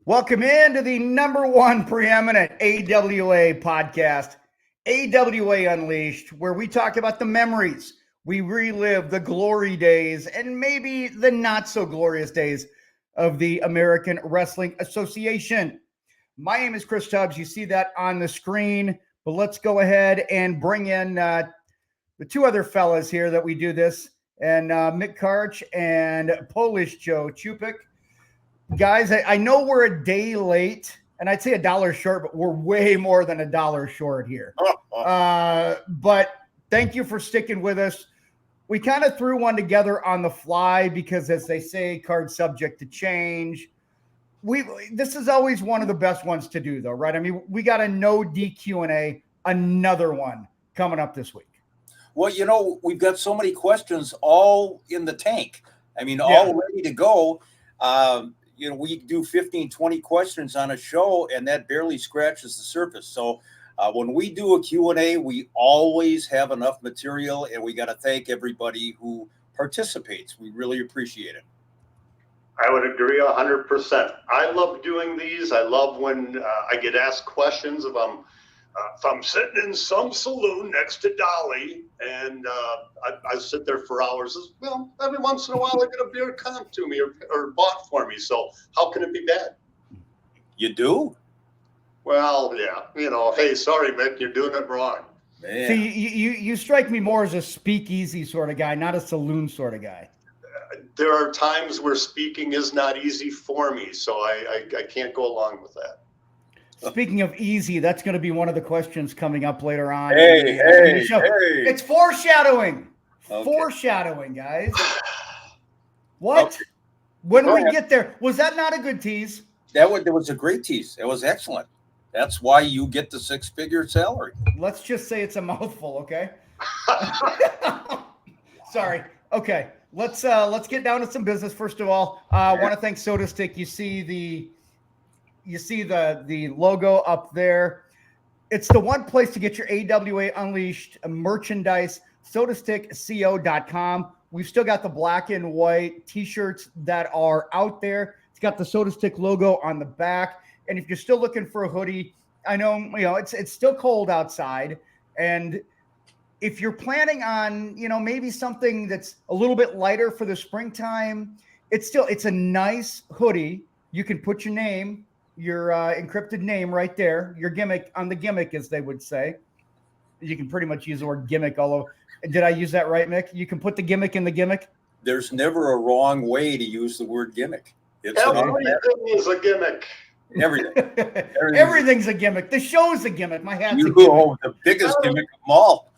Welcome into the number one preeminent AWA podcast, AWA Unleashed, where we talk about the memories, we relive the glory days, and maybe the not so glorious days of the American Wrestling Association. My name is Chris Tubbs. You see that on the screen, but let's go ahead and bring in the two other fellas here that we do this, and Mick Karch and Polish Joe Chupik. Guys, I know we're a day late, and I'd say $1 short, but we're way more than $1 short here. But thank you for sticking with us. We kind of threw one together on the fly because, as they say, card subject to change. This is always one of the best ones to do, though, right? I mean, we got a no DQ&A, another one coming up this week. Well, you know, we've got so many questions all in the tank. I mean, all ready to go. You know, we do 15, 20 questions on a show, and that barely scratches the surface. So when we do a Q&A, we always have enough material, and we got to thank everybody who participates. We really appreciate it. I would agree 100%. I love doing these. I love when I get asked questions if I'm sitting in some saloon next to Dolly and I sit there for hours. Well, every once in a while I get a beer comped to me or bought for me. So how can it be bad? You do? Well, yeah. You know, hey, sorry, Mick, you're doing it wrong. Man. See, you strike me more as a speakeasy sort of guy, not a saloon sort of guy. There are times where speaking is not easy for me, so I can't go along with that. Speaking of easy, that's going to be one of the questions coming up later on. Hey. It's foreshadowing. Okay. Foreshadowing, guys. What? Okay. When Go we ahead. get there, was that not a good tease? That was a great tease. It was excellent. That's why you get the 6-figure salary. Let's just say it's a mouthful, okay? Sorry. Okay. Let's get down to some business. First of all, I want to thank SodaStick. You see the logo up there. It's the one place to get your AWA Unleashed merchandise, sodastickco.com. We've still got the black and white t-shirts that are out there. It's got the SodaStick logo on the back. And if you're still looking for a hoodie, I know, it's still cold outside. And if you're planning on, maybe something that's a little bit lighter for the springtime, it's a nice hoodie. You can put your name, your encrypted name right there, your gimmick on the gimmick, as they would say. You can pretty much use the word gimmick all over. Did I use that right, Mick? You can put the gimmick in the gimmick. There's never a wrong way to use the word gimmick. Everything is a gimmick. Everything. Everything's a gimmick. The show's a gimmick. My hat's a gimmick. The biggest gimmick of them all.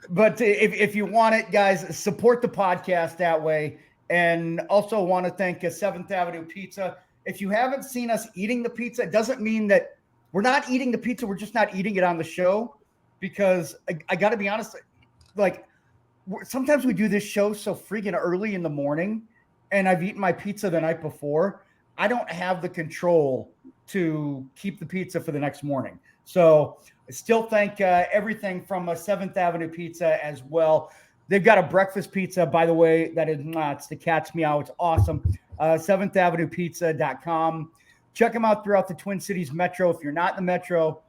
But if you want it, guys, support the podcast that way. And also want to thank 7th Avenue Pizza. If you haven't seen us eating the pizza, it doesn't mean that we're not eating the pizza. We're just not eating it on the show, because I got to be honest, like sometimes we do this show so freaking early in the morning, and I've eaten my pizza the night before. I don't have the control to keep the pizza for the next morning. So I still thank everything from 7th Avenue Pizza as well. They've got a breakfast pizza, by the way, that is nuts. The cat's meow. It's awesome. 7thAvenuePizza.com. Check them out throughout the Twin Cities Metro. If you're not in the Metro,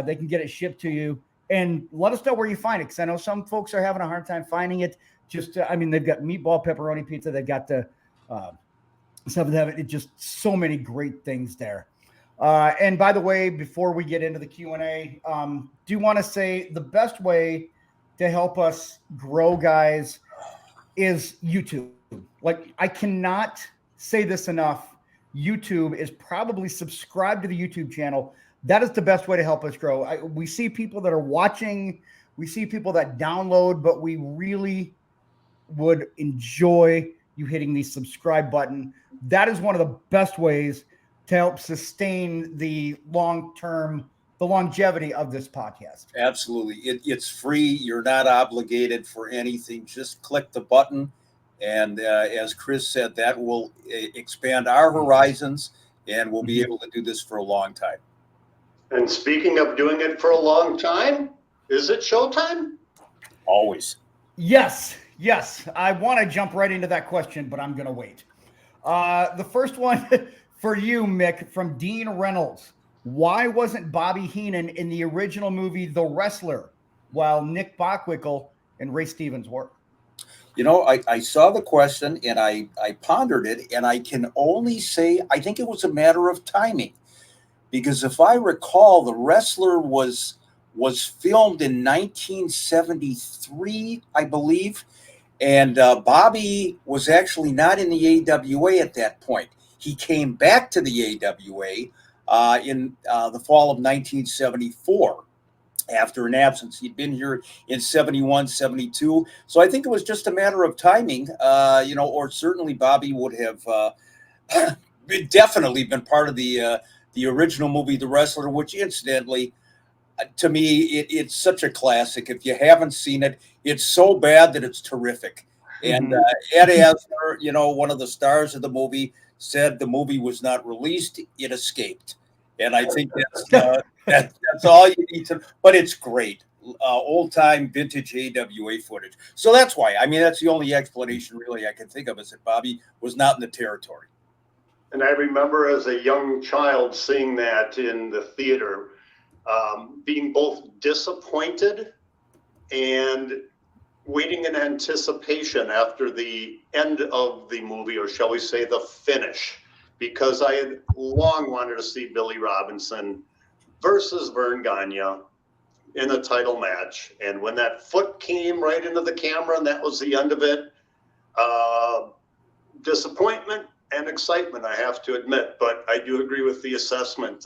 they can get it shipped to you. And let us know where you find it, because I know some folks are having a hard time finding it. They've got meatball pepperoni pizza. They've got the 7th Avenue. Just so many great things there. And by the way, before we get into the Q&A, do want to say the best way to help us grow, guys, is YouTube. Like, I cannot say this enough. YouTube is probably subscribed to the YouTube channel. That is the best way to help us grow. We see people that are watching. We see people that download, but we really would enjoy you hitting the subscribe button. That is one of the best ways to help sustain the longevity of this podcast. Absolutely. It's free. You're not obligated for anything. Just click the button. And as Chris said, that will expand our horizons, and we'll be able to do this for a long time. And speaking of doing it for a long time, is it showtime? Always. Yes. I want to jump right into that question, but I'm going to wait. The first one For you, Mick, from Dean Reynolds, why wasn't Bobby Heenan in the original movie The Wrestler while Nick Bockwinkel and Ray Stevens were? You know, I saw the question and I pondered it, and I can only say I think it was a matter of timing. Because if I recall, The Wrestler was filmed in 1973, I believe, and Bobby was actually not in the AWA at that point. He came back to the AWA in the fall of 1974 after an absence. He'd been here in 71, 72. So I think it was just a matter of timing, or certainly Bobby would have definitely been part of the original movie, The Wrestler, which incidentally, to me, it's such a classic. If you haven't seen it, it's so bad that it's terrific. And Ed Asner, one of the stars of the movie, said the movie was not released; it escaped. And I think that's all you need to. But it's great, old time vintage AWA footage. So that's why. I mean, that's the only explanation really I can think of, is that Bobby was not in the territory. And I remember as a young child seeing that in the theater, being both disappointed and waiting in anticipation after the end of the movie, or shall we say the finish, because I had long wanted to see Billy Robinson versus Vern Gagne in a title match. And when that foot came right into the camera and that was the end of it, disappointment and excitement, I have to admit, but I do agree with the assessment.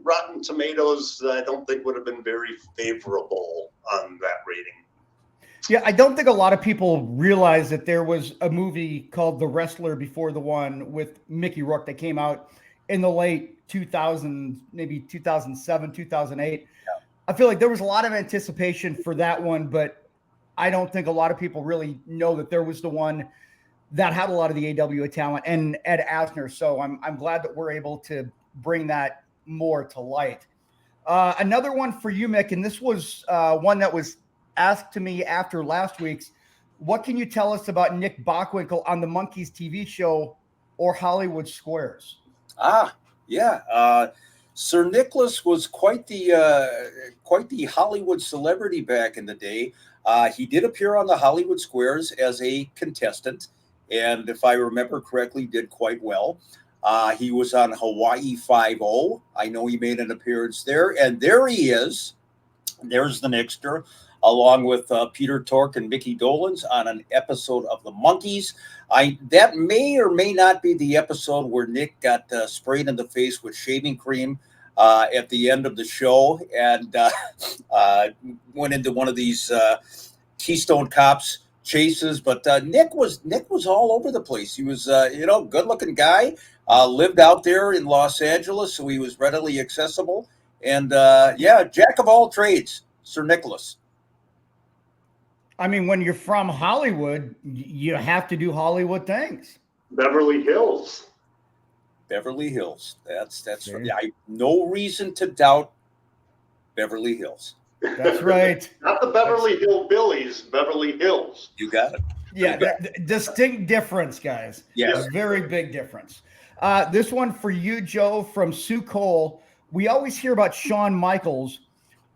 Rotten Tomatoes, I don't think would have been very favorable on that rating. Yeah, I don't think a lot of people realize that there was a movie called The Wrestler before the one with Mickey Rourke that came out in the late 2000s, maybe 2007, 2008. Yeah. I feel like there was a lot of anticipation for that one, but I don't think a lot of people really know that there was the one that had a lot of the AWA talent and Ed Asner. So I'm glad that we're able to bring that more to light. Another one for you, Mick, and this was one that was asked to me after last week's. What can you tell us about Nick Bockwinkel on the Monkees TV show or Hollywood Squares? Sir Nicholas was quite the Hollywood celebrity back in the day. He did appear on the Hollywood Squares as a contestant, and if I remember correctly, did quite well. He was on Hawaii Five-0. I know he made an appearance there, and there he is. There's the Nickster, along with Peter Tork and Mickey Dolenz on an episode of The Monkees. That may or may not be the episode where Nick got sprayed in the face with shaving cream at the end of the show and went into one of these Keystone Cops chases. But Nick was all over the place. He was, good-looking guy, lived out there in Los Angeles, so he was readily accessible. And, jack of all trades, Sir Nicholas. I mean, when you're from Hollywood, you have to do Hollywood things. Beverly Hills. That's right. I no reason to doubt Beverly Hills. That's right. Not the Beverly Hillbillies, Beverly Hills. You got it. Yeah, distinct difference, guys. Yes. Very big difference. This one for you, Joe, from Sue Cole. We always hear about Shawn Michaels.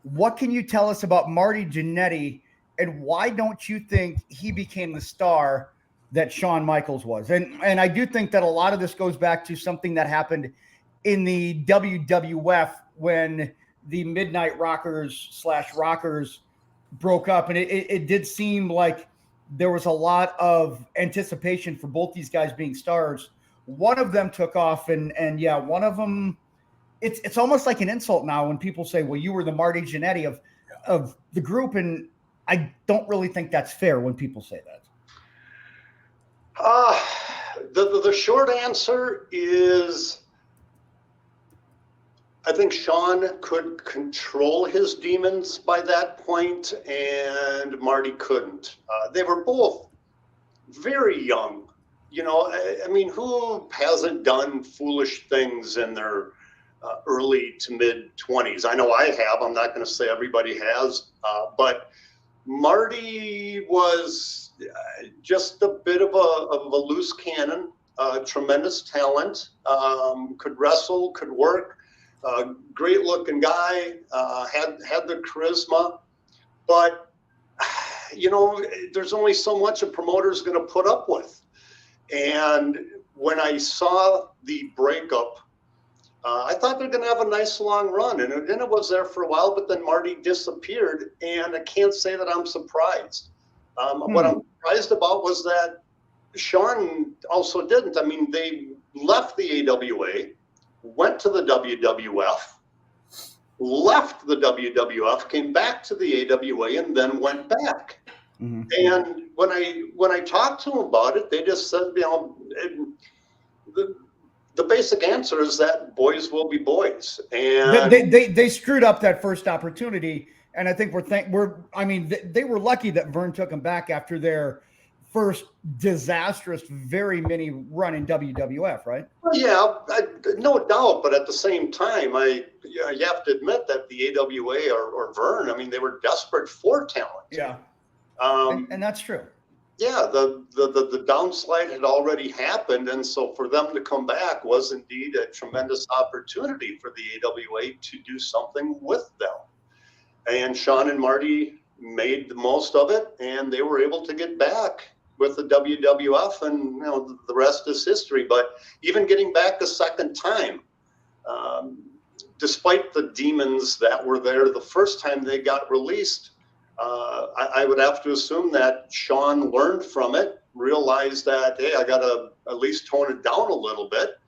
What can you tell us about Marty Jannetty, and why don't you think he became the star that Shawn Michaels was? And I do think that a lot of this goes back to something that happened in the WWF when the Midnight Rockers / Rockers broke up. And it did seem like there was a lot of anticipation for both these guys being stars. One of them took off, and one of them, it's almost like an insult now when people say, well, you were the Marty Jannetty of the group. And I don't really think that's fair when people say that. The short answer is I think Shawn could control his demons by that point, and Marty couldn't. They were both very young. I mean, who hasn't done foolish things in their early to mid 20s? I know I have. I'm not going to say everybody has, but Marty was just a bit of a loose cannon. tremendous talent, could wrestle, could work, great looking guy, had the charisma, but there's only so much a promoter is going to put up with. And when I saw the breakup, I thought they're going to have a nice long run, and it was there for a while, but then Marty disappeared, and I can't say that I'm surprised. What I'm surprised about was that Shawn also didn't. I mean, they left the AWA, went to the WWF, left the WWF, came back to the AWA, and then went back. Mm-hmm. And when I talked to them about it, they just said, the basic answer is that boys will be boys. And they screwed up that first opportunity, and I think they were lucky that Vern took them back after their first disastrous, very mini run in WWF, right? Well, yeah, no doubt. But at the same time, you have to admit that the AWA or Vern, I mean, they were desperate for talent. Yeah, and that's true. Yeah, the downslide had already happened, and so for them to come back was indeed a tremendous opportunity for the AWA to do something with them. And Shawn and Marty made the most of it, and they were able to get back with the WWF, and the rest is history. But even getting back a second time, despite the demons that were there the first time they got released, I would have to assume that Shawn learned from it, realized that, hey, I got to at least tone it down a little bit.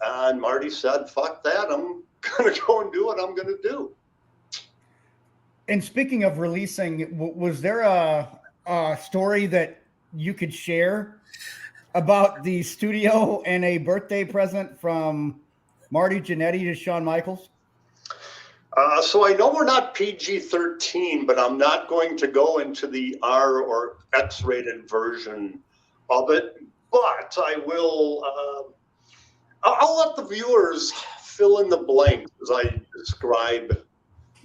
And Marty said, fuck that, I'm going to go and do what I'm going to do. And speaking of releasing, was there a story that you could share about the studio and a birthday present from Marty Jannetty to Shawn Michaels? So I know we're not PG-13, but I'm not going to go into the R or X-rated version of it. But I will. I'll let the viewers fill in the blanks as I describe.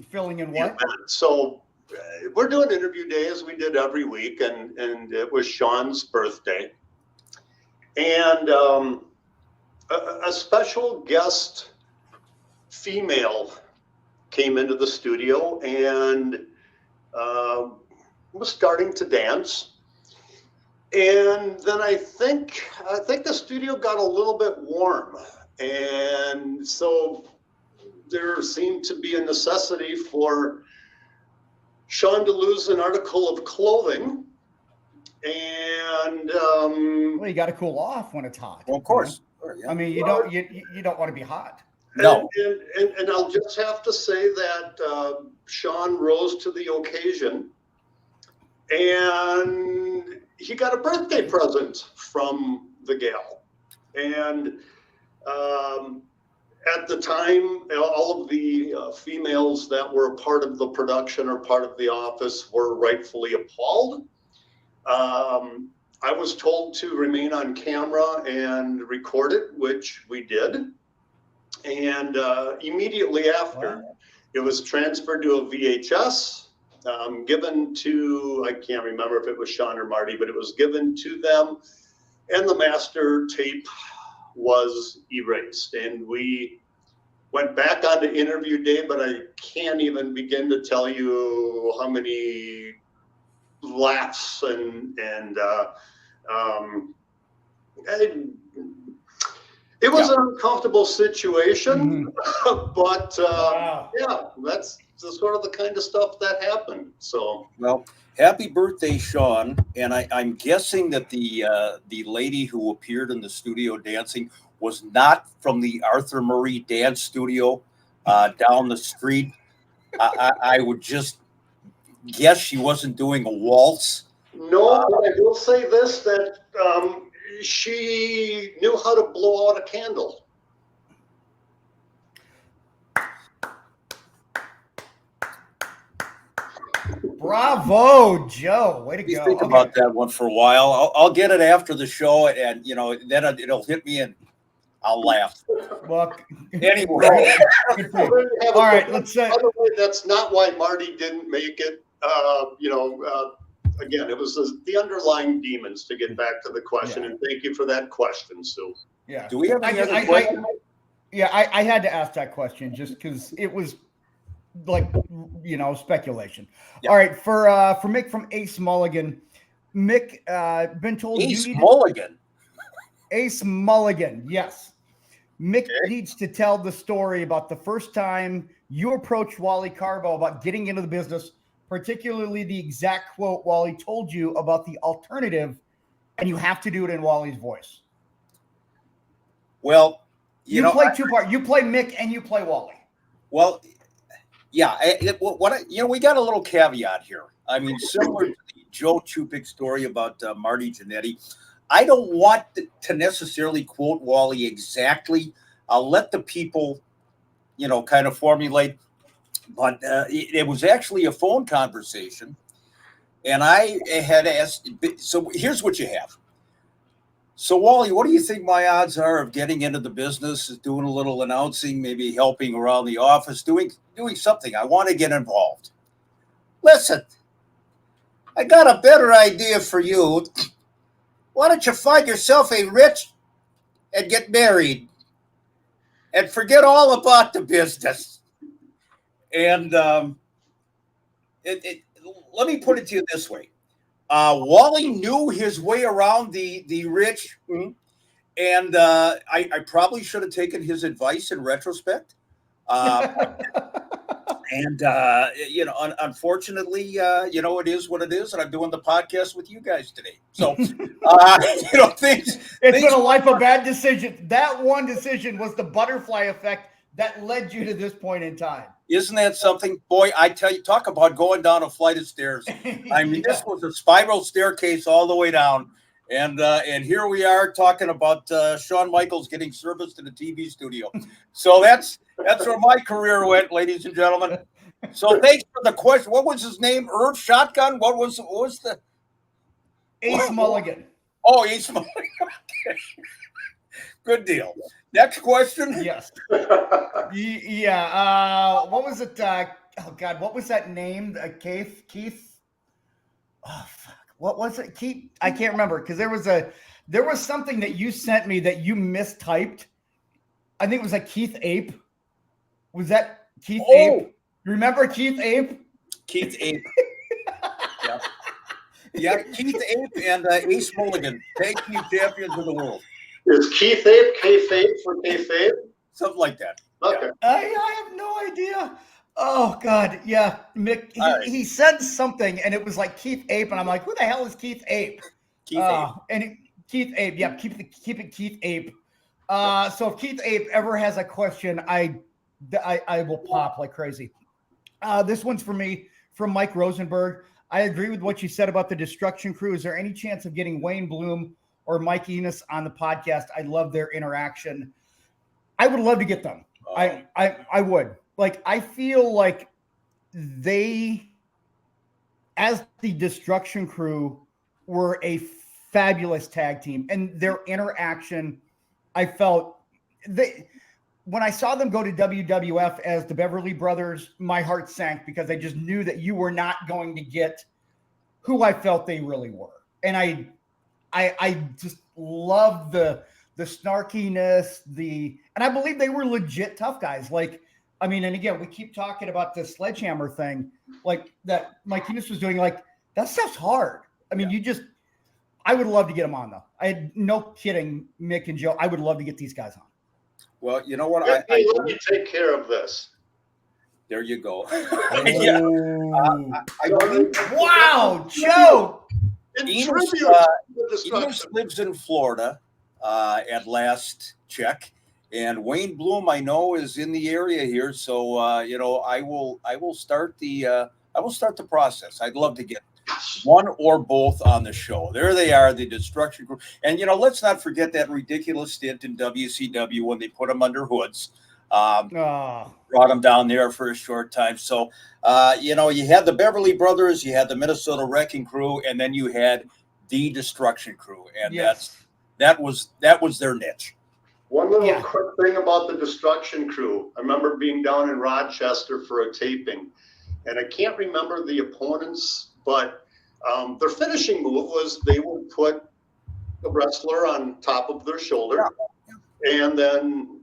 Filling in what? So we're doing interview day as we did every week, and it was Shawn's birthday, and a special guest female came into the studio and was starting to dance. And then I think the studio got a little bit warm. And so there seemed to be a necessity for Shawn to lose an article of clothing. And well, you got to cool off when it's hot. Well, of course. I mean, you don't want to be hot. No. And I'll just have to say that Shawn rose to the occasion, and he got a birthday present from the gal. And at the time, all of the females that were a part of the production or part of the office were rightfully appalled. I was told to remain on camera and record it, which we did. And immediately after, it was transferred to a VHS, given to, I can't remember if it was Shawn or Marty, but it was given to them, and the master tape was erased. And we went back on to interview day, but I can't even begin to tell you how many laughs and it was an uncomfortable situation, but yeah, that's sort of the kind of stuff that happened. So, well, happy birthday, Shawn! And I'm guessing that the lady who appeared in the studio dancing was not from the Arthur Murray Dance Studio down the street. I would just guess she wasn't doing a waltz. No, but I will say this, that she knew how to blow out a candle. Bravo, Joe. Way to go. Think about that one for a while. I'll get it after the show, and then it'll hit me and I'll laugh. Well, anyway. All right, let's say. By the way, that's not why Marty didn't make it. again, it was the underlying demons, to get back to the question. And thank you for that question, Sue. Yeah. Do we have any other questions? I had to ask that question just because it was like, speculation. Yeah. All right, for Mick from Ace Mulligan. Mick, been told Ace you Mulligan. Ace Mulligan, yes. Mick needs to tell the story about the first time you approached Wally Karbo about getting into the business, particularly the exact quote Wally told you about the alternative, and you have to do it in Wally's voice. Well, you play two parts. You play Mick and you play Wally. Well, yeah. We got a little caveat here. I mean, similar to the Joe Chupik story about Marty Jannetty, I don't want to necessarily quote Wally exactly. I'll let the people, kind of formulate. But it was actually a phone conversation, and I had asked. So here's what you have. So Wally, what do you think my odds are of getting into the business, doing a little announcing, maybe helping around the office, doing something? I want to get involved. Listen, I got a better idea for you. Why don't you find yourself a rich and get married and forget all about the business? And let me put it to you this way. Wally knew his way around the rich, and I probably should have taken his advice in retrospect. Unfortunately, it is what it is, and I'm doing the podcast with you guys today. So, things. It's been a life of bad decisions. That one decision was the butterfly effect that led you to this point in time. Isn't that something? Boy, I tell you, talk about going down a flight of stairs. I mean, This was a spiral staircase all the way down. And here we are talking about Shawn Michaels getting serviced in a TV studio. So that's where my career went, ladies and gentlemen. So thanks for the question. What was his name? Irv Shotgun? What was the Ace Mulligan? Oh, Ace Mulligan. Okay. Good deal. Next question. Yes. Yeah. What was it? Oh God, what was that name? Keith. Oh fuck. What was it? Keith? I can't remember because there was something that you sent me that you mistyped. I think it was like Keith Ape. Was that Keith Ape? Remember Keith Ape? Keith Ape. Yeah, Keith Ape and Ace Mulligan, tag team champions of the world. Is Keith Ape K-Fape for K-Fape? Something like that. Okay. Yeah. I have no idea. Oh God, yeah. Mick, he said something, and it was like Keith Ape, and I'm like, who the hell is Keith Ape? Keith Ape. Keith Ape. Yeah, keep it Keith Ape. So if Keith Ape ever has a question, I will pop like crazy. This one's for me from Mike Rosenberg. I agree with what you said about the Destruction Crew. Is there any chance of getting Wayne Bloom or Mike Enos on the podcast? I love their interaction. I would love to get them. I would. Like, I feel like they, as the Destruction Crew, were a fabulous tag team, and their interaction, I felt when I saw them go to WWF as the Beverly Brothers, my heart sank because I just knew that you were not going to get who I felt they really were. And I just loved the snarkiness, and I believe they were legit tough guys. Like, I mean, and again, we keep talking about the sledgehammer thing, like that Mike Enos was doing. Like, that stuff's hard. I mean, I would love to get them on, though. No kidding, Mick and Joe. I would love to get these guys on. Well, you know what? Let me take care of this. There you go. Wow, Joe. Enos lives in Florida at last check, and Wayne Bloom, I know, is in the area here. So I will start the process. I'd love to get one or both on the show. There they are, the Destruction Group. And, let's not forget that ridiculous stint in WCW when they put them under hoods. Brought them down there for a short time. So, you had the Beverly Brothers, you had the Minnesota Wrecking Crew, and then you had the Destruction Crew. And that was their niche. One little quick thing about the Destruction Crew. I remember being down in Rochester for a taping, and I can't remember the opponents, but Their finishing move was they would put the wrestler on top of their shoulder, and then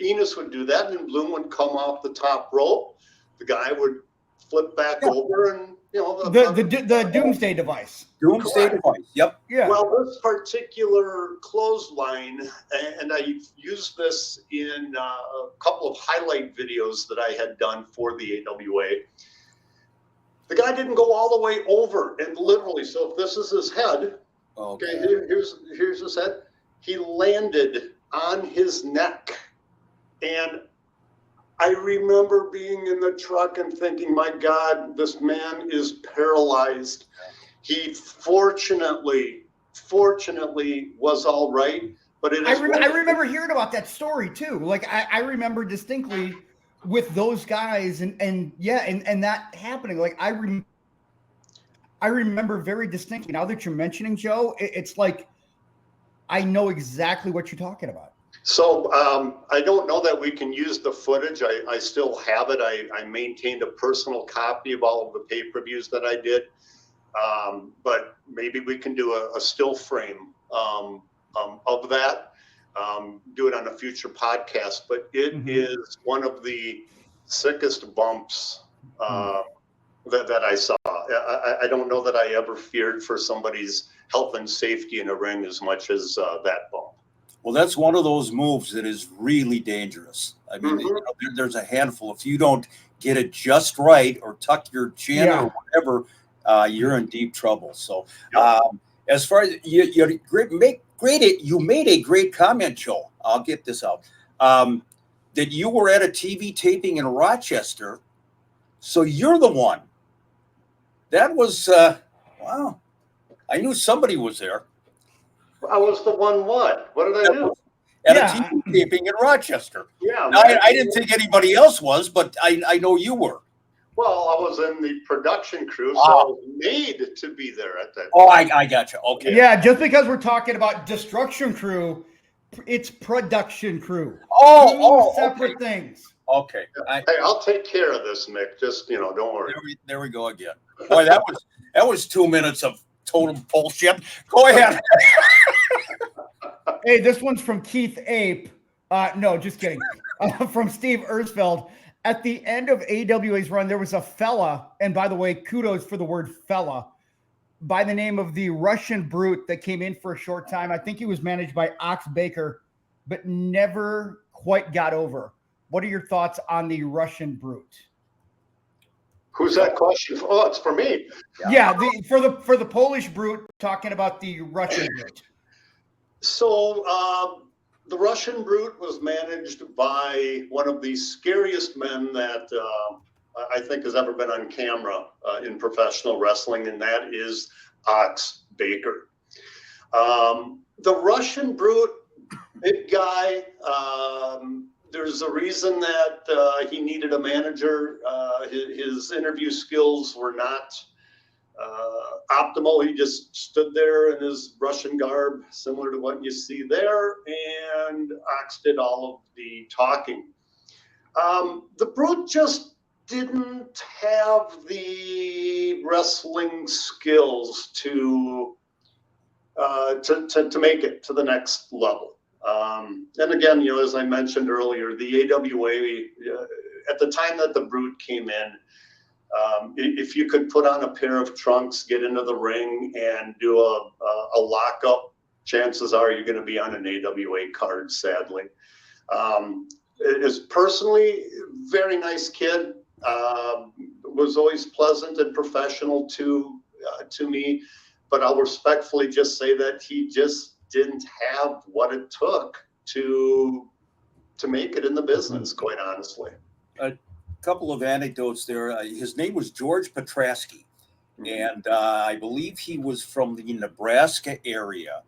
Enos would do that, and then Bloom would come off the top rope. The guy would flip back over, and the Doomsday device. Doomsday device. Yep. Yeah. Well, this particular clothesline, and I used this in a couple of highlight videos that I had done for the AWA. The guy didn't go all the way over, and literally, so if this is his head, okay, here's his head. He landed on his neck, and I remember being in the truck and thinking, my God, this man is paralyzed. He fortunately was all right, but I remember hearing about that story too. Like I remember distinctly with those guys and that happening. Like I remember very distinctly. Now that you're mentioning, Joe, it's like I know exactly what you're talking about. So I don't know that we can use the footage. I still have it. I maintained a personal copy of all of the pay-per-views that I did. But maybe we can do a still frame of that, do it on a future podcast. But it is one of the sickest bumps that I saw. I don't know that I ever feared for somebody's health and safety in a ring as much as that bump. Well, that's one of those moves that is really dangerous. I mean, there's a handful. If you don't get it just right or tuck your chin or whatever, you're in deep trouble. So as far as you made a great comment, Joe. I'll get this out. That you were at a TV taping in Rochester. So you're the one. That was, wow. I knew somebody was there. I was the one. What did I do? At a TV taping in Rochester. Yeah. Now, I didn't think anybody else was, but I know you were. Well, I was in the production crew, so I was made to be there at that time. Oh, I got you. Okay. Yeah, just because we're talking about Destruction Crew, it's production crew. Two separate things. Okay. Hey, I'll take care of this, Mick. Just don't worry. There we go again. Boy, that was 2 minutes of total bullshit. Go ahead. Hey, this one's from Keith Ape. No, just kidding. From Steve Ersfeld. At the end of AWA's run, there was a fella, and by the way, kudos for the word fella, by the name of the Russian Brute that came in for a short time. I think he was managed by Ox Baker, but never quite got over. What are your thoughts on the Russian Brute? Who's that question for? Oh, it's for me. Yeah, for the Polish Brute, talking about the Russian Brute. So the Russian Brute was managed by one of the scariest men that I think has ever been on camera in professional wrestling, and that is Ox Baker. The Russian Brute, big guy. There's a reason that he needed a manager. His interview skills were not optimal. He just stood there in his Russian garb, similar to what you see there, and Ox did all of the talking. The Brute just didn't have the wrestling skills to make it to the next level. And again, as I mentioned earlier, the AWA, at the time that the Brute came in, if you could put on a pair of trunks, get into the ring, and do a lockup, chances are you're going to be on an AWA card, sadly. Is personally very nice kid, was always pleasant and professional to me, but I'll respectfully just say that he just didn't have what it took to make it in the business, quite honestly. A couple of anecdotes there. His name was George Petrasky, and I believe he was from the Nebraska area.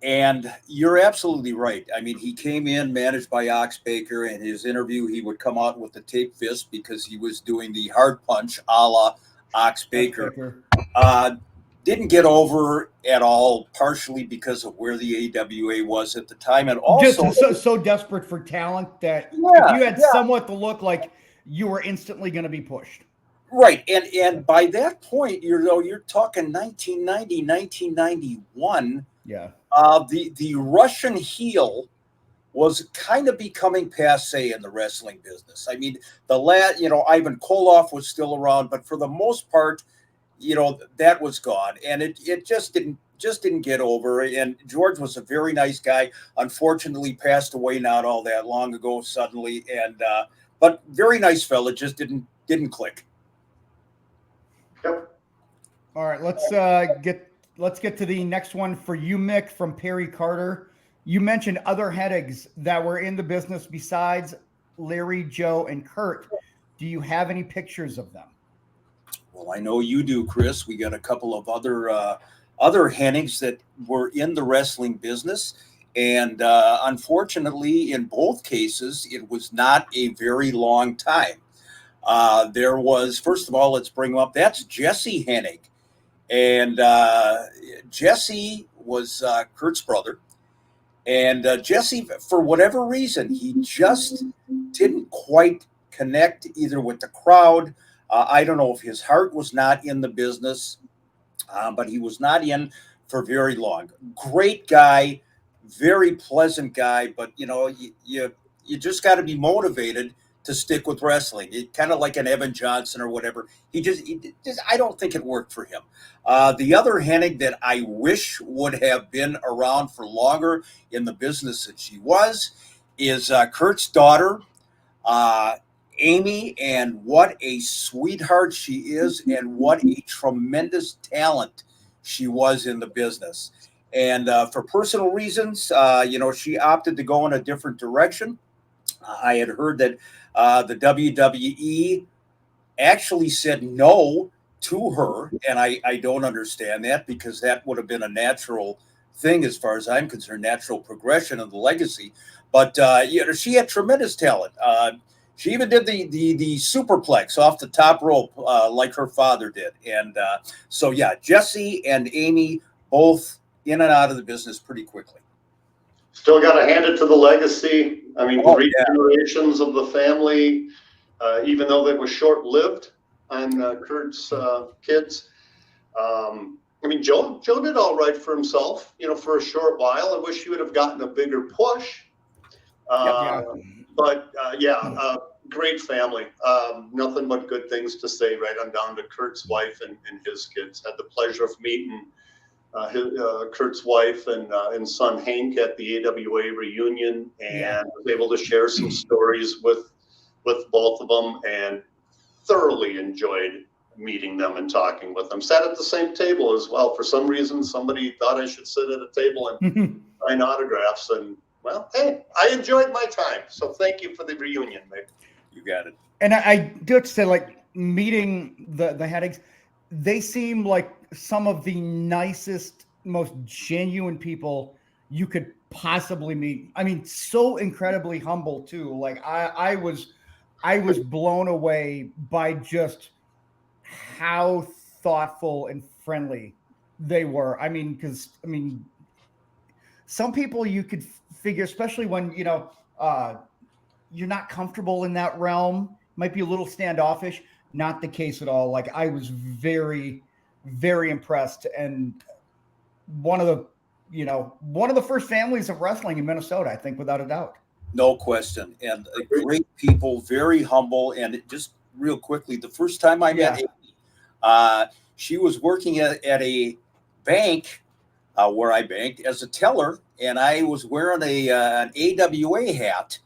And you're absolutely right. I mean, he came in managed by Ox Baker, and his interview, he would come out with the tape fist because he was doing the hard punch a la Ox Baker. Didn't get over at all, partially because of where the AWA was at the time, and also just so desperate for talent that if you had somewhat the look like you were instantly going to be pushed. Right. And by that point, you're talking 1990, 1991. Yeah. The Russian heel was kind of becoming passe in the wrestling business. I mean, Ivan Koloff was still around, but for the most part, that was gone, and it just didn't get over. And George was a very nice guy. Unfortunately, passed away not all that long ago suddenly, and but very nice fella. Just didn't click. Yep. All right, let's get to the next one for you, Mick, from Perry Carter. You mentioned other Hennigs that were in the business besides Larry, Joe, and Kurt. Do you have any pictures of them? Well, I know you do, Chris. We got a couple of other Hennigs that were in the wrestling business, and unfortunately, in both cases, it was not a very long time. There was, first of all, let's bring up, that's Jesse Hennig, and Jesse was Kurt's brother. And Jesse, for whatever reason, he just didn't quite connect either with the crowd. I don't know if his heart was not in the business, but he was not in for very long. Great guy, very pleasant guy, but you just got to be motivated to stick with wrestling. It kind of like an Evan Johnson or whatever. He just I don't think it worked for him. The other Hennig that I wish would have been around for longer in the business that she was is Kurt's daughter, Amy, and what a sweetheart she is, and what a tremendous talent she was in the business. And for personal reasons, she opted to go in a different direction. I had heard that the WWE actually said no to her, and I don't understand that, because that would have been a natural thing as far as I'm concerned, natural progression of the legacy. But she had tremendous talent. She even did the superplex off the top rope like her father did. And so, yeah, Jesse and Amy both in and out of the business pretty quickly. Still got to hand it to the legacy. I mean, three generations of the family, even though they were short-lived on Kurt's kids. I mean, Joe did all right for himself, for a short while. I wish he would have gotten a bigger push. But great family. Nothing but good things to say right on down to Kurt's wife and his kids. Had the pleasure of meeting Kurt's wife and son Hank at the AWA reunion, and was able to share some stories with both of them, and thoroughly enjoyed meeting them and talking with them. Sat at the same table as well. For some reason, somebody thought I should sit at a table and sign autographs, and well, hey, I enjoyed my time. So thank you for the reunion, Mick. You got it. And I do have to say, like, meeting the Hennigs, they seem like some of the nicest, most genuine people you could possibly meet. I mean, so incredibly humble too. Like I was blown away by just how thoughtful and friendly they were. I mean, because some people you could figure, especially when you're not comfortable in that realm, might be a little standoffish. Not the case at all. Like, I was very, very impressed, and one of the first families of wrestling in Minnesota, I think, without a douut. No question. And great people, very humble. And just real quickly, the first time I met Amy, she was working at a bank where I banked as a teller, and I was wearing an AWA hat.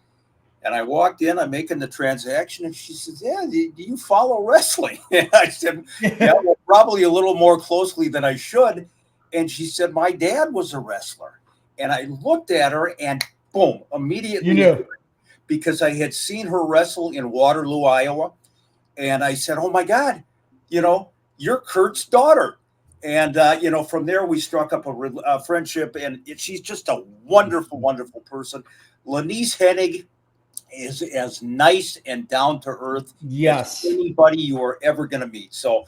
And I walked in, I'm making the transaction, and she says, "Yeah, do you follow wrestling?" And I said, "Yeah, well, probably a little more closely than I should." And she said, "My dad was a wrestler." And I looked at her, and boom, immediately, you knew, because I had seen her wrestle in Waterloo, Iowa. And I said, "Oh my God, you're Kurt's daughter." And, from there we struck up a friendship, and she's just a wonderful, wonderful person. Lenise Hennig is as nice and down to earth as anybody you are ever going to meet. So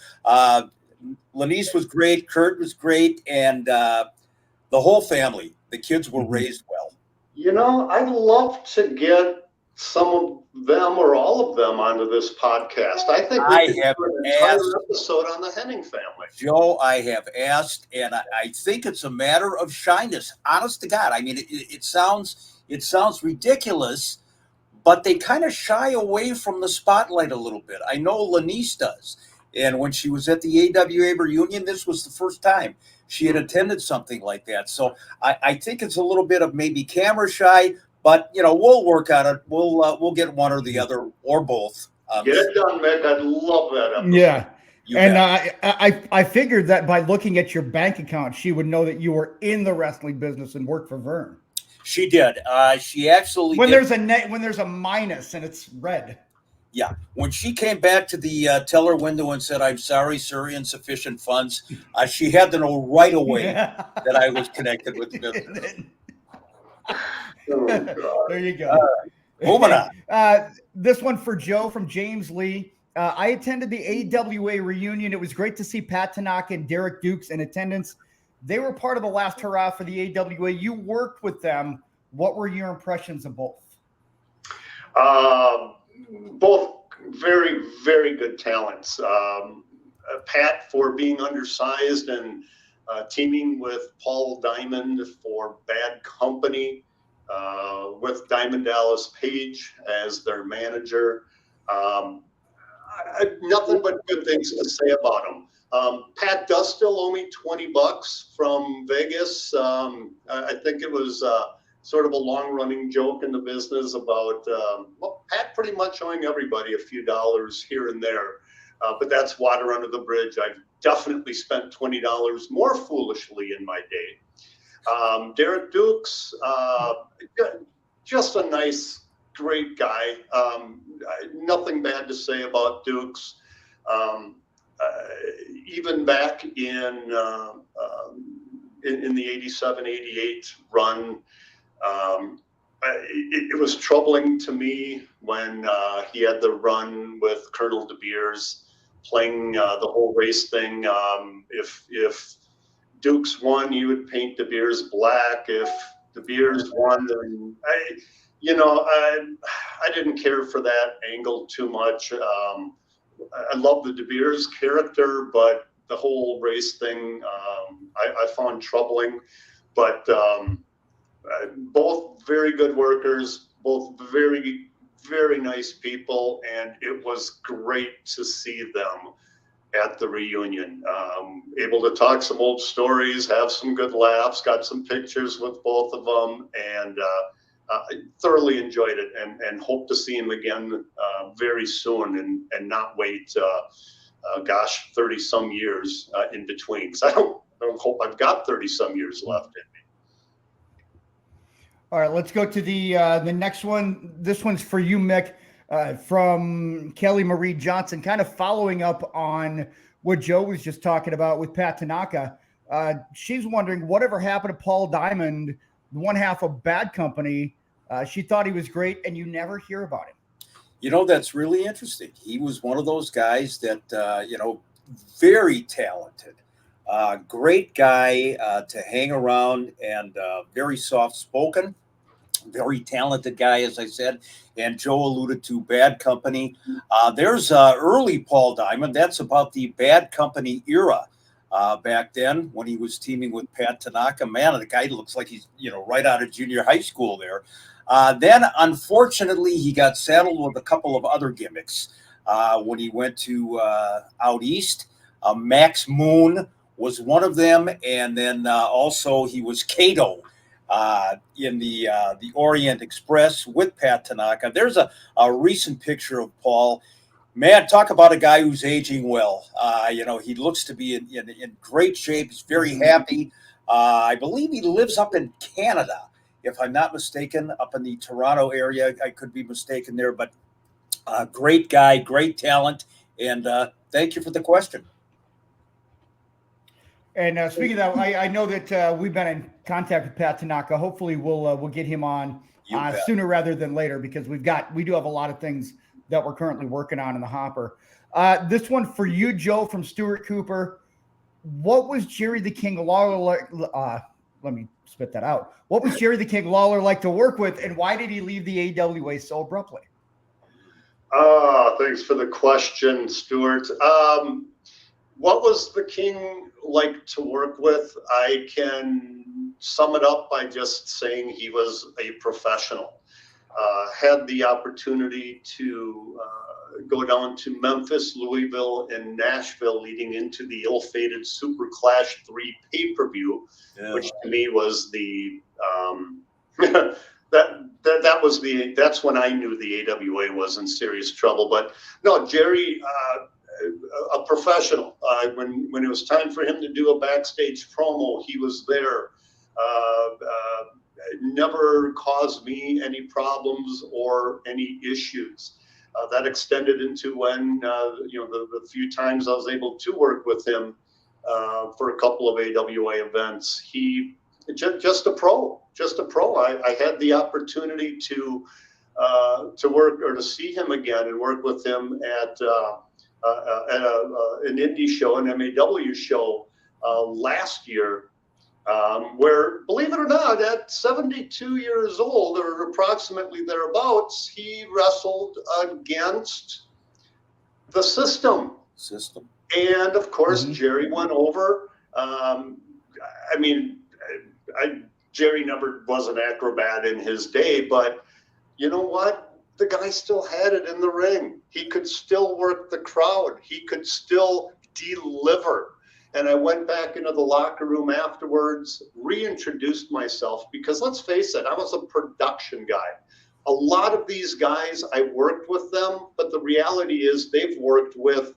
Lenise was great, Kurt was great, and the whole family, the kids were raised well. I'd love to get some of them or all of them onto this podcast. I think we could do an entire episode on the Hennig family. Joe, I have asked, and I think it's a matter of shyness. Honest to God, I mean, it sounds ridiculous, but they kind of shy away from the spotlight a little bit. I know Lanice does, and when she was at the AWA reunion, this was the first time she had attended something like that. So I think it's a little bit of maybe camera shy. But we'll work on it. We'll get one or the other or both. Get it done, Mick. I'd love that episode. Yeah, and I figured that by looking at your bank account, she would know that you were in the wrestling business and worked for Vern. She did. She actually when there's a minus and it's red. Yeah, when she came back to the teller window and said, "I'm sorry, sir, insufficient funds," she had to know right away that I was connected with the business. There you go. Moving on. This one for Joe from James Lee. I attended the AWA reunion. It was great to see Pat Tanaka and Derek Dukes in attendance. They were part of the last hurrah for the AWA. You worked with them. What were your impressions of both? Both very, very good talents. Pat for being undersized and teaming with Paul Diamond for Bad Company. With Diamond Dallas Page as their manager. Nothing but good things to say about him. Pat does still owe me $20 from Vegas. I think it was sort of a long-running joke in the business about Pat pretty much owing everybody a few dollars here and there. But that's water under the bridge. I've definitely spent $20 more foolishly in my day. Derek Dukes, just a nice, great guy. Nothing bad to say about Dukes. Even back in the 87, 88 run, it was troubling to me when he had the run with Colonel De Beers playing the whole race thing. If Dukes won, he would paint De Beers black. If De Beers won, then I didn't care for that angle too much. I love the De Beers character, but the whole race thing I found troubling. But both very good workers, both very, very nice people, and it was great to see them at the reunion. Able to talk some old stories, have some good laughs, got some pictures with both of them, and I thoroughly enjoyed it and hope to see him again very soon and not wait, 30 some years in between. So I don't hope I've got 30 some years left in me. All right, let's go to the next one. This one's for you, Mick, from Kelly Marie Johnson, kind of following up on what Joe was just talking about with Pat Tanaka. She's wondering whatever happened to Paul Diamond, one half of Bad Company. She thought he was great, and you never hear about him. That's really interesting. He was one of those guys that, very talented, great guy to hang around, and very soft-spoken, very talented guy, as I said. And Joe alluded to Bad Company. There's early Paul Diamond. That's about the Bad Company era. Back then when he was teaming with Pat Tanaka. Man, the guy looks like he's, right out of junior high school there. Then, unfortunately, he got saddled with a couple of other gimmicks when he went to out east. Max Moon was one of them, and then also he was Kato in the Orient Express with Pat Tanaka. There's a recent picture of Paul. Man, talk about a guy who's aging well. He looks to be in great shape. He's very happy. I believe he lives up in Canada, if I'm not mistaken, up in the Toronto area. I could be mistaken there, but great guy, great talent. And thank you for the question. And speaking of that, I know that we've been in contact with Pat Tanaka. Hopefully we'll get him on sooner rather than later, because we do have a lot of things that we're currently working on in the hopper. This one for you, Joe, from Stuart Cooper. What was Jerry the King Lawler let me spit that out. What was Jerry the King Lawler like to work with, and why did he leave the AWA so abruptly? Thanks for the question, Stuart. What was the King like to work with? I can sum it up by just saying he was a professional. Had the opportunity to go down to Memphis, Louisville, and Nashville leading into the ill-fated Super Clash 3 pay-per-view, which to me was the that's when I knew the AWA was in serious trouble. But no, Jerry, a professional. When it was time for him to do a backstage promo, he was there. Never caused me any problems or any issues. That extended into when the few times I was able to work with him for a couple of AWA events. He just a pro. I had the opportunity to work or to see him again and work with him at an indie show, an MAW show last year, where, believe it or not, at 72 years old or approximately thereabouts, he wrestled against the System. And of course, Jerry went over. Jerry never was an acrobat in his day, but you know what? The guy still had it in the ring. He could still work the crowd. He could still deliver. And I went back into the locker room afterwards, reintroduced myself, because let's face it, I was a production guy. A lot of these guys, I worked with them, but the reality is they've worked with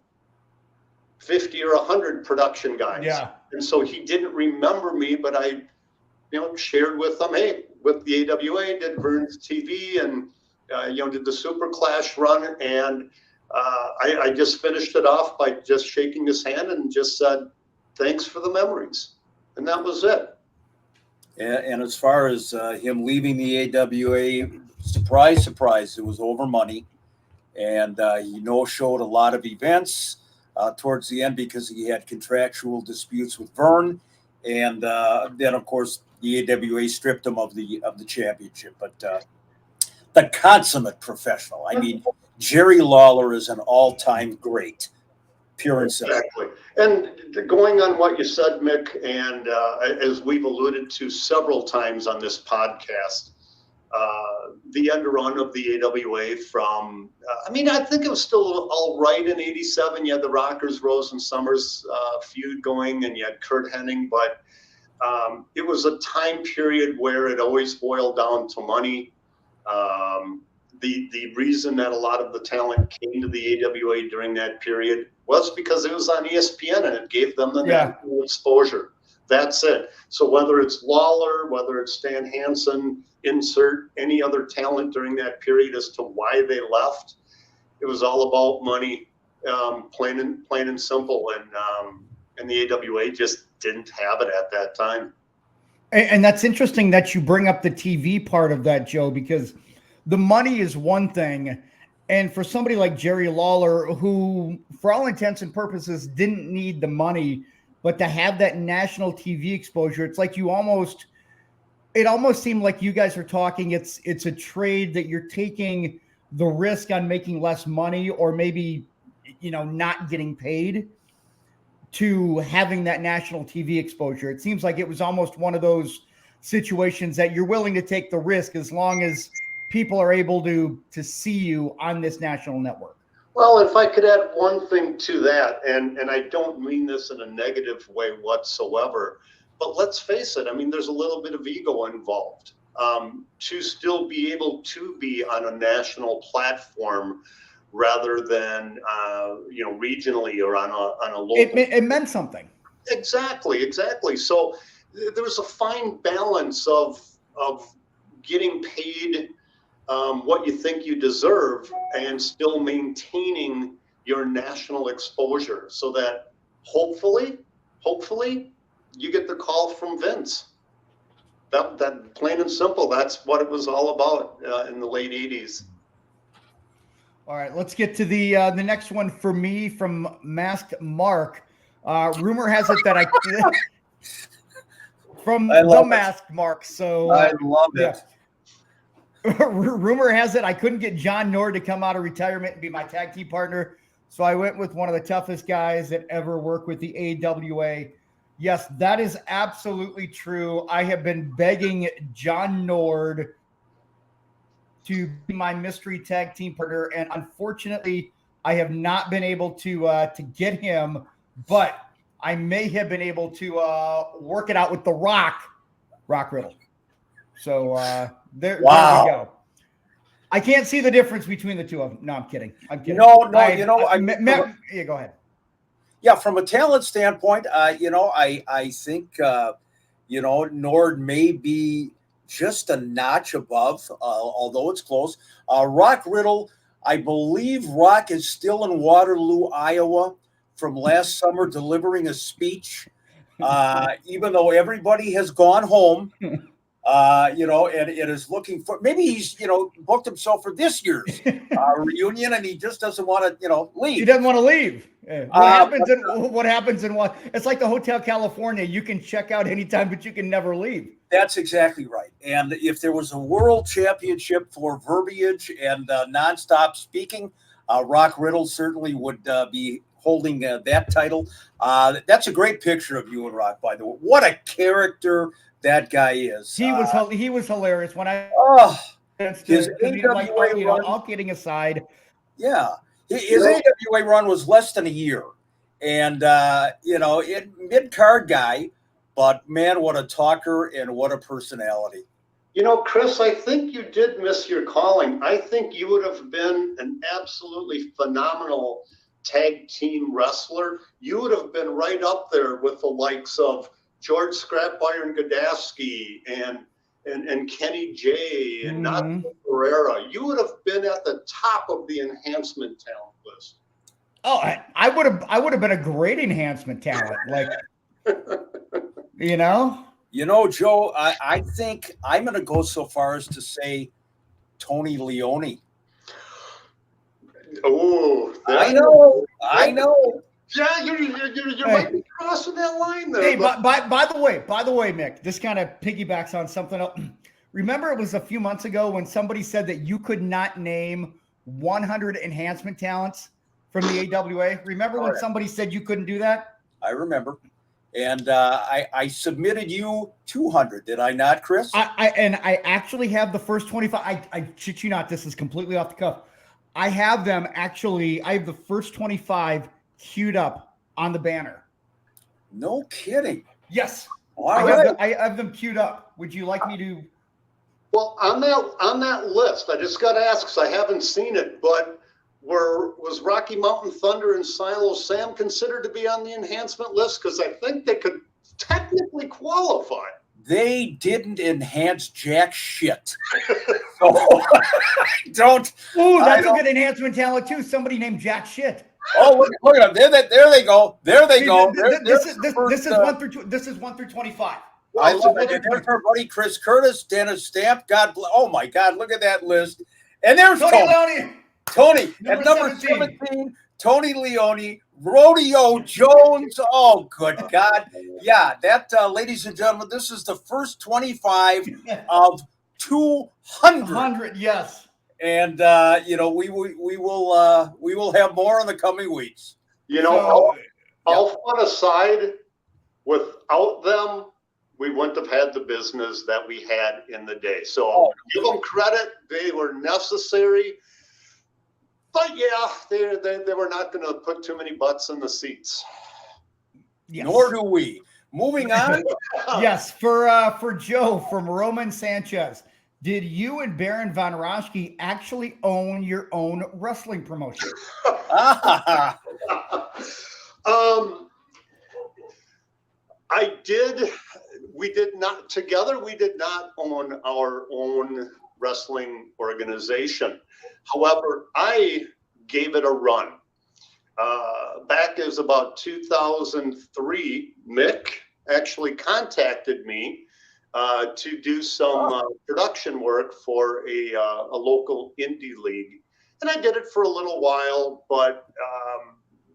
50 or 100 production guys. Yeah. And so he didn't remember me, but I shared with them, hey, with the AWA, did Vern's TV and, did the Super Clash run. And I just finished it off by just shaking his hand and just said, thanks for the memories. And that was it. And as far as him leaving the AWA, surprise, it was over money. And he no-showed a lot of events towards the end because he had contractual disputes with Vern. And then, of course, the AWA stripped him of the championship. But the consummate professional. I mean, Jerry Lawler is an all-time great, pure and simple. Exactly. And going on what you said, Mick, and as we've alluded to several times on this podcast, the end run of the AWA from, I think it was still all right in '87. You had the Rockers, Rose and Summers feud going, and you had Kurt Hennig, but it was a time period where it always boiled down to money. The reason that a lot of the talent came to the AWA during that period was because it was on ESPN and it gave them the national exposure. That's it. So whether it's Lawler, whether it's Stan Hansen, insert any other talent during that period as to why they left, it was all about money, plain and simple. And the AWA just didn't have it at that time. And that's interesting that you bring up the TV part of that, Joe, because the money is one thing. And for somebody like Jerry Lawler, who for all intents and purposes didn't need the money, but to have that national TV exposure, it's like it almost seemed like you guys are talking. It's a trade that you're taking the risk on making less money or maybe, not getting paid to having that national TV exposure. It seems like it was almost one of those situations that you're willing to take the risk as long as people are able to see you on this national network. Well, if I could add one thing to that, and I don't mean this in a negative way whatsoever, but let's face it, there's a little bit of ego involved. To still be able to be on a national platform rather than regionally or on a local. It meant something. Exactly. So there was a fine balance of getting paid what you think you deserve and still maintaining your national exposure, so that hopefully you get the call from Vince. That plain and simple. That's what it was all about in the late '80s. All right, let's get to the next one for me from Masked Mark. Rumor has it that from the Masked Mark. So I love it. Rumor has it I couldn't get John Nord to come out of retirement and be my tag team partner. So I went with one of the toughest guys that ever worked with the AWA. Yes, that is absolutely true. I have been begging John Nord to be my mystery tag team partner, and unfortunately, I have not been able to get him. But I may have been able to work it out with the Rock Riddle. So there we go. I can't see the difference between the two of them. No, I'm kidding. No, yeah, go ahead. Yeah, from a talent standpoint, I think Nord may be just a notch above, although it's close. Rock Riddle, I believe Rock is still in Waterloo, Iowa, from last summer delivering a speech, even though everybody has gone home. And it is looking for, maybe he's, booked himself for this year's reunion, and he just doesn't want to, leave. He doesn't want to leave. What happens in what? It's like the Hotel California. You can check out anytime, but you can never leave. That's exactly right. And if there was a world championship for verbiage and nonstop speaking, Rock Riddle certainly would be holding that title. That's a great picture of you and Rock, by the way. What a character that guy is. He was hilarious when I his AWA run, all kidding aside. Yeah, his AWA run was less than a year, and mid-card guy, but man, what a talker and what a personality. Chris, I think you did miss your calling. I think you would have been an absolutely phenomenal tag team wrestler. You would have been right up there with the likes of George Scrap Iron Godasky and Kenny J and Nacho Ferreira. You would have been at the top of the enhancement talent list. Oh, I would have been a great enhancement talent. Joe, I think I'm going to go so far as to say Tony Leone. Oh, I know. Yeah, you might be crossing that line there. Hey, by the way, Mick, this kind of piggybacks on something else. Remember, it was a few months ago when somebody said that you could not name 100 enhancement talents from the AWA. Remember when somebody said you couldn't do that? I remember. And I submitted you 200, did I not, Chris? I actually have the first 25. I shit you not, this is completely off the cuff. I have them actually. I have the first 25 queued up on the banner. No kidding. Yes. I have them queued up. Would you like me to? Well, on that list, I just got to ask because I haven't seen it, but was Rocky Mountain Thunder and Silo Sam considered to be on the enhancement list? Because I think they could technically qualify. They didn't enhance jack shit. So, don't. Ooh, that's a good enhancement talent too. Somebody named Jack Shit. Oh, look at them. There they go. This is 1 through 25. I love it. There's our buddy Chris Curtis, Dennis Stamp. God bless. Oh my God, look at that list. And there's Tony at number 17. Tony Leone, Rodeo Jones. Oh, good God. Yeah, that, ladies and gentlemen, this is the first 25 of 200. Yes. And, we will have more in the coming weeks. All fun aside, without them, we wouldn't have had the business that we had in the day. So give them credit. They were necessary. But yeah, they were not going to put too many butts in the seats. Yes. Nor do we. Moving on. Yes, for Joe from Roman Sanchez, did you and Baron Von Raschke actually own your own wrestling promotion? I did. We did not together. We did not own our own wrestling organization. However, I gave it a run. Back as about 2003, Mick actually contacted me to do some production work for a local indie league. And I did it for a little while, but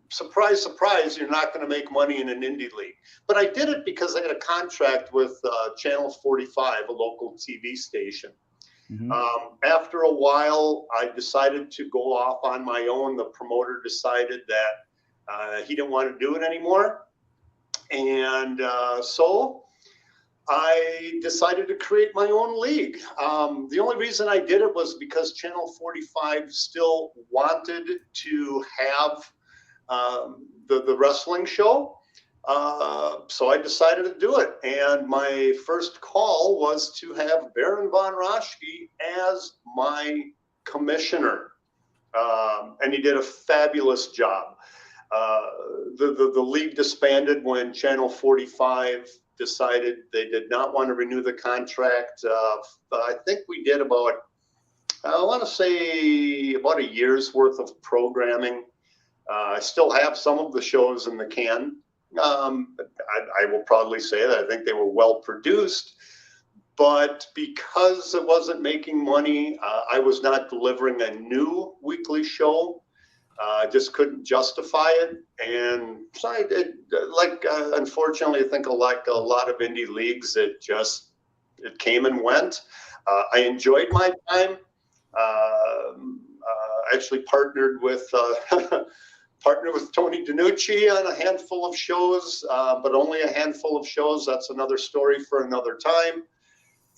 surprise, surprise, you're not going to make money in an indie league. But I did it because I had a contract with Channel 45, a local TV station. Mhm. After a while, I decided to go off on my own. The promoter decided that he didn't want to do it anymore. And so I decided to create my own league. The only reason I did it was because Channel 45 still wanted to have the wrestling show. So I decided to do it. And my first call was to have Baron von Raschke as my commissioner. And he did a fabulous job. The league disbanded when Channel 45 decided they did not want to renew the contract. I think we did about, I want to say about a year's worth of programming. I still have some of the shows in the can. I will probably say that I think they were well produced, but because it wasn't making money, I was not delivering a new weekly show. I just couldn't justify it. And so I did, unfortunately, I think like a lot of indie leagues, it came and went. I enjoyed my time. Actually partnered with Tony DiNucci on a handful of shows, but only a handful of shows. That's another story for another time.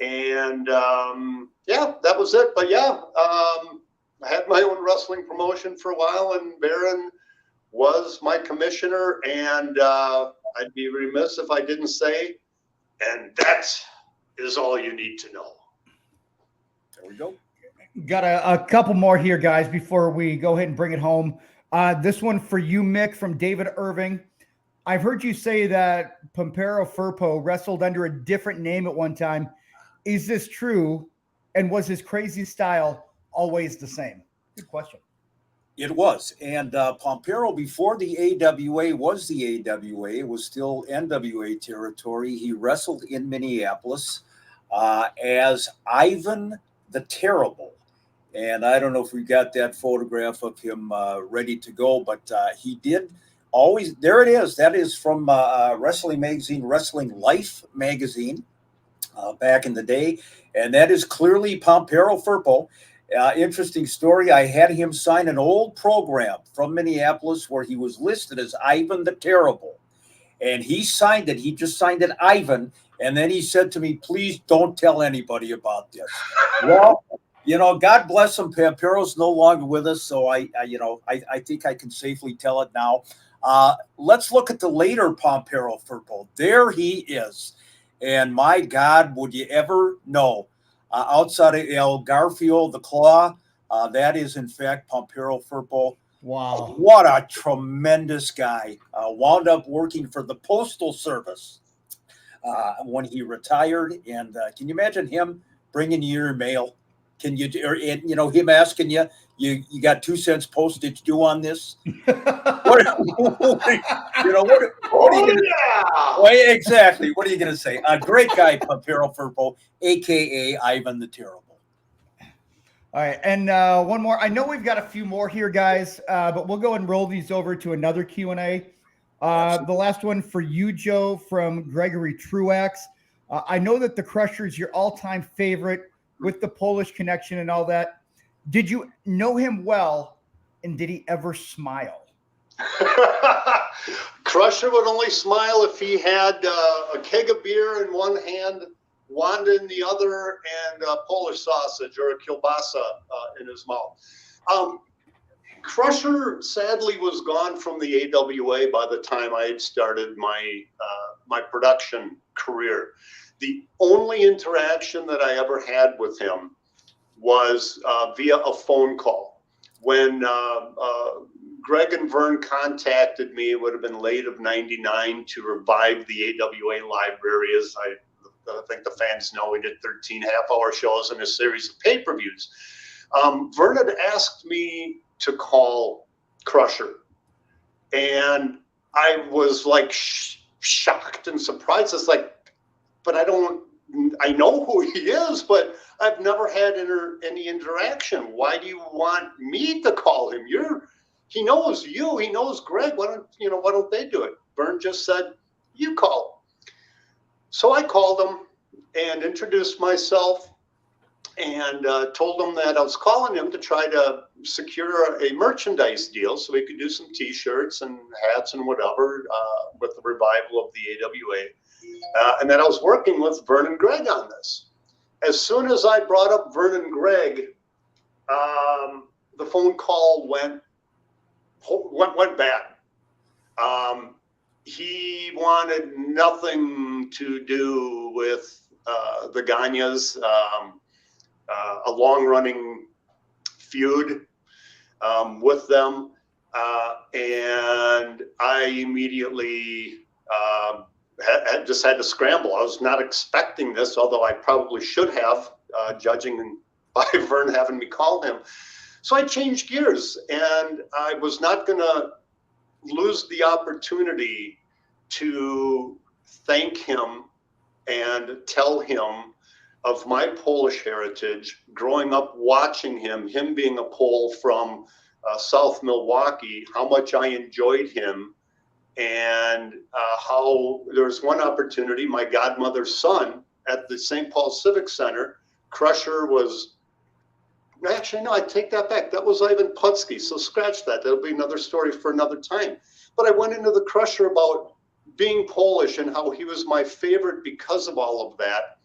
And yeah, that was it. But yeah, I had my own wrestling promotion for a while, and Baron was my commissioner. And I'd be remiss if I didn't say, and that is all you need to know. There we go. Got a couple more here, guys, before we go ahead and bring it home. This one for you, Mick, from David Irving. I've heard you say that Pampero Firpo wrestled under a different name at one time. Is this true? And was his crazy style always the same? Good question. It was. And Pampero, before the AWA was the AWA, it was still NWA territory. He wrestled in Minneapolis as Ivan the Terrible. And I don't know if we got that photograph of him ready to go, but he did always, there it is. That is from wrestling magazine, Wrestling Life magazine back in the day. And that is clearly Pampero Firpo. Interesting story. I had him sign an old program from Minneapolis where he was listed as Ivan the Terrible. And he signed it. He just signed it Ivan. And then he said to me, please don't tell anybody about this. Well, you know, God bless him. Pampero's no longer with us. So I think I can safely tell it now. Let's look at the later Pampero Firpo. There he is. And my God, would you ever know? Outside of El Garfio, the Claw, that is, in fact, Pampero Firpo. Wow. What a tremendous guy. Wound up working for the Postal Service when he retired. And can you imagine him bringing you your mail? Can you, or him asking you, you got 2 cents postage due on this? What are you gonna, well, exactly. What are you going to say? A great guy, Pampero Firpo, a.k.a. Ivan the Terrible. All right. And one more. I know we've got a few more here, guys, but we'll go and roll these over to another Q&A. The last one for you, Joe, from Gregory Truax. I know that the Crusher is your all-time favorite with the Polish connection and all that. Did you know him well, and did he ever smile? Crusher would only smile if he had a keg of beer in one hand, Wanda in the other, and a Polish sausage or a kielbasa in his mouth. Crusher sadly was gone from the AWA by the time I had started my production career. The only interaction that I ever had with him was via a phone call. When Greg and Vern contacted me, it would have been late of '99 to revive the AWA library. As I think the fans know, we did 13 half-hour shows and a series of pay-per-views. Vern had asked me to call Crusher, and I was like shocked and surprised. It's like, but I know who he is, but I've never had any interaction. Why do you want me to call him? He knows you. He knows Greg. Why don't they do it? Vern just said, you call. So I called him and introduced myself. and told him that I was calling him to try to secure a merchandise deal so we could do some T-shirts and hats and whatever with the revival of the AWA, and that I was working with Vern and Greg on this. As soon as I brought up Vern and Greg, the phone call went bad. He wanted nothing to do with the Gagnes, a long-running feud with them, and I immediately just had to scramble. I was not expecting this, although I probably should have, judging by Vern having me call him. So I changed gears, and I was not going to lose the opportunity to thank him and tell him of my Polish heritage, growing up watching him being a Pole from South Milwaukee, how much I enjoyed him, and how there was one opportunity, my godmother's son at the St. Paul Civic Center, Crusher was, actually, no, I take that back. That was Ivan Putski, so scratch that. That'll be another story for another time. But I went into the Crusher about being Polish and how he was my favorite because of all of that.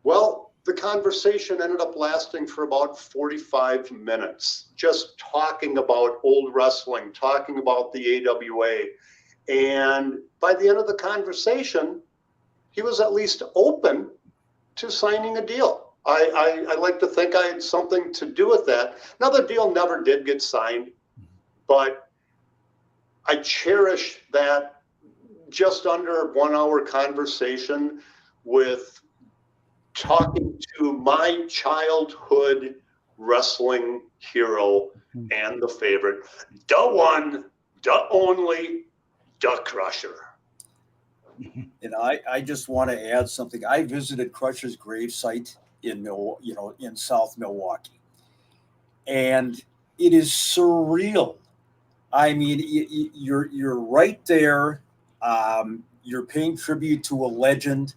Well, the conversation ended up lasting for about 45 minutes, just talking about old wrestling, talking about the AWA. And by the end of the conversation, he was at least open to signing a deal. I like to think I had something to do with that. Now, the deal never did get signed, but I cherish that just under 1 hour conversation with talking to my childhood wrestling hero and the favorite, the one, the only, the Crusher. And I just want to add something. I visited Crusher's gravesite in South Milwaukee, and it is surreal. I mean, you're right there. You're paying tribute to a legend.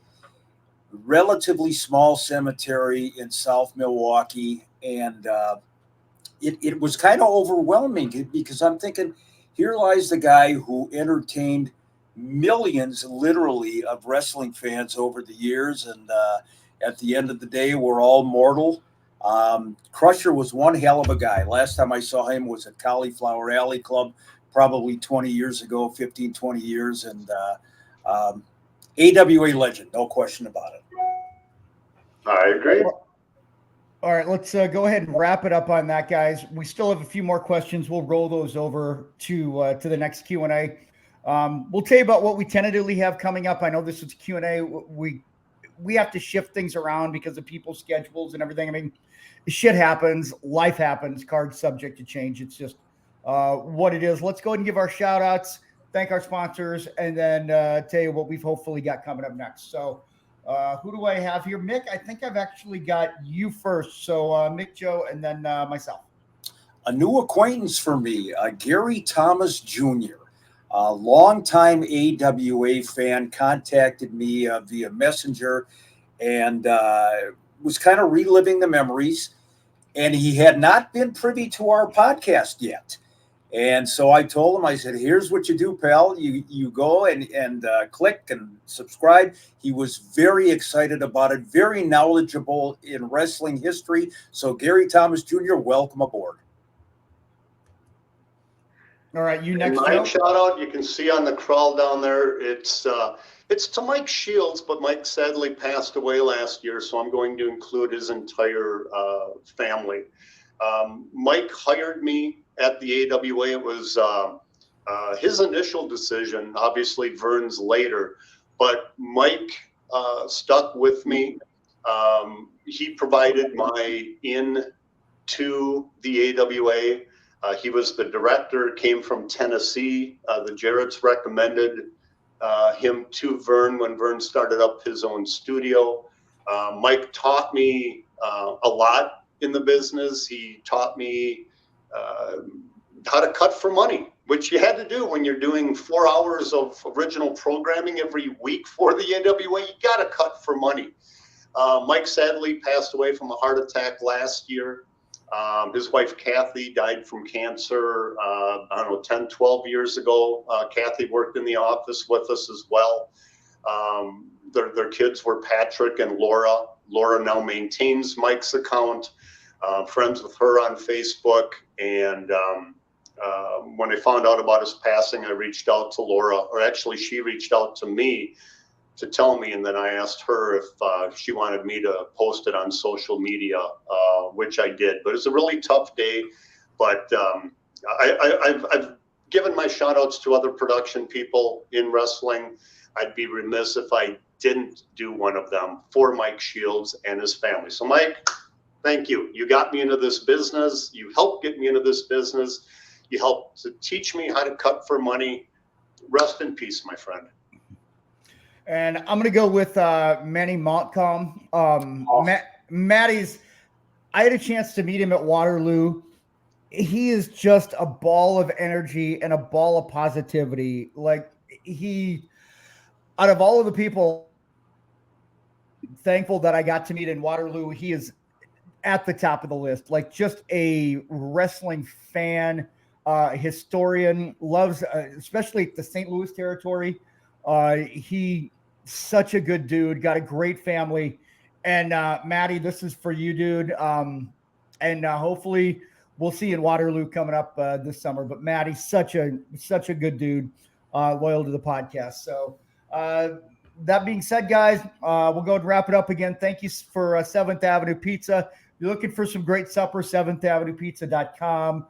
Relatively small cemetery in South Milwaukee, and it was kind of overwhelming because I'm thinking, here lies the guy who entertained millions, literally, of wrestling fans over the years, and at the end of the day, we're all mortal. Crusher was one hell of a guy. Last time I saw him was at Cauliflower Alley Club, probably 20 years ago, 15, 20 years, and AWA legend, no question about it. I agree. All right, let's go ahead and wrap it up on that, guys. We still have a few more questions. We'll roll those over to the next Q&A. We'll tell you about what we tentatively have coming up. I know this is Q&A. We have to shift things around because of people's schedules and everything. I mean, shit happens, life happens, cards subject to change. It's just what it is. Let's go ahead and give our shout outs, thank our sponsors, and then tell you what we've hopefully got coming up next. So who do I have here? Mick, I think I've actually got you first. So Mick, Joe, and then myself. A new acquaintance for me, Gary Thomas Jr., a longtime AWA fan, contacted me via Messenger and was kind of reliving the memories. And he had not been privy to our podcast yet. And so I told him, I said, here's what you do, pal. You go and click and subscribe. He was very excited about it, very knowledgeable in wrestling history. So Gary Thomas Jr., welcome aboard. All right, you next, My Joe. shout out, you can see on the crawl down there, it's to Mike Shields, but Mike sadly passed away last year, so I'm going to include his entire family. Mike hired me at the AWA. It was his initial decision, obviously Vern's later, but Mike stuck with me. He provided my in to the AWA. He was the director, came from Tennessee. The Jarretts recommended him to Vern when Vern started up his own studio. Mike taught me a lot in the business. He taught me how to cut for money, which you had to do when you're doing 4 hours of original programming every week for the AWA. You got to cut for money. Mike sadly passed away from a heart attack last year. His wife, Kathy, died from cancer, I don't know, 10, 12 years ago. Kathy worked in the office with us as well. Their kids were Patrick and Laura. Laura now maintains Mike's account, friends with her on Facebook. And when I found out about his passing, I reached out to Laura, or actually she reached out to me to tell me, and then I asked her if she wanted me to post it on social media, which I did. But it's a really tough day. But I've given my shout outs to other production people in wrestling. I'd be remiss if I didn't do one of them for Mike Shields and his family. So Mike, thank you. You got me into this business. You helped get me into this business. You helped to teach me how to cut for money. Rest in peace, my friend. And I'm going to go with Manny Montcalm. Matty's, I had a chance to meet him at Waterloo. He is just a ball of energy and a ball of positivity. Like, he, out of all of the people, thankful that I got to meet in Waterloo, he is at the top of the list. Like, just a wrestling fan, historian, loves, especially the St. Louis territory. He such a good dude, got a great family. And Matty, this is for you, dude. And hopefully we'll see you in Waterloo coming up this summer. But Matty, such a good dude, loyal to the podcast. So that being said, guys, we'll go and wrap it up again. Thank you for 7th Avenue Pizza. If you're looking for some great supper, 7thAvenuePizza.com.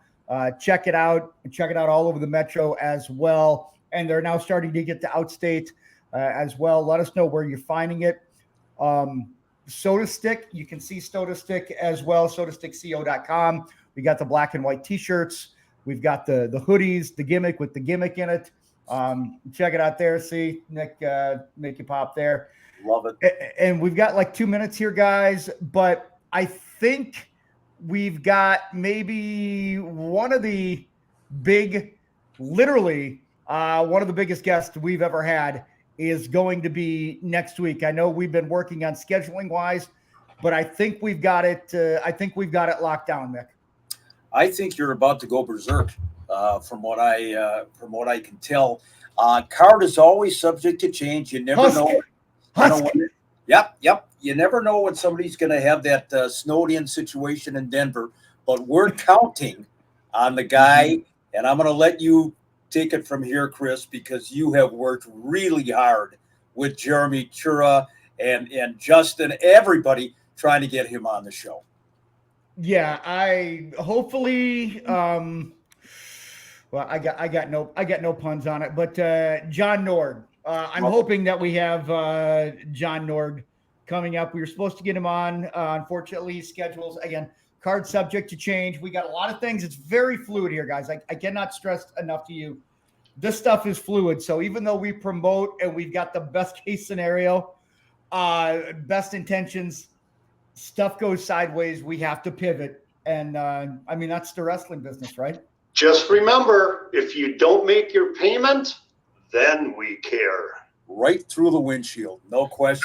Check it out. Check it out all over the metro as well. And they're now starting to get to outstate as well. Let us know where you're finding it. Soda Stick, you can see Soda Stick as well, sodastickco.com. We got the black and white t-shirts. We've got the hoodies, the gimmick with the gimmick in it. Check it out there. See, Nick, make you pop there. Love it. And we've got like 2 minutes here, guys, but I think we've got maybe one of the big, literally one of the biggest guests we've ever had is going to be next week. I know we've been working on scheduling wise, but I think we've got it. I think we've got it locked down, Mick. I think you're about to go berserk, from what I can tell. Card is always subject to change. You never know. Yep. You never know when somebody's going to have that snowed-in situation in Denver. But we're counting on the guy, and I'm going to let you take it from here, Chris, because you have worked really hard with Jeremy Chura and Justin, everybody trying to get him on the show. Yeah, I hopefully well, I got no puns on it, but John Nord. I'm hoping that we have John Nord coming up. We were supposed to get him on. Unfortunately, schedules again, card subject to change. We got a lot of things. It's very fluid here, guys. I cannot stress enough to you. This stuff is fluid. So even though we promote and we've got the best case scenario, best intentions, stuff goes sideways. We have to pivot. And I mean, that's the wrestling business, right? Just remember, if you don't make your payment, then we care. Right through the windshield. No question.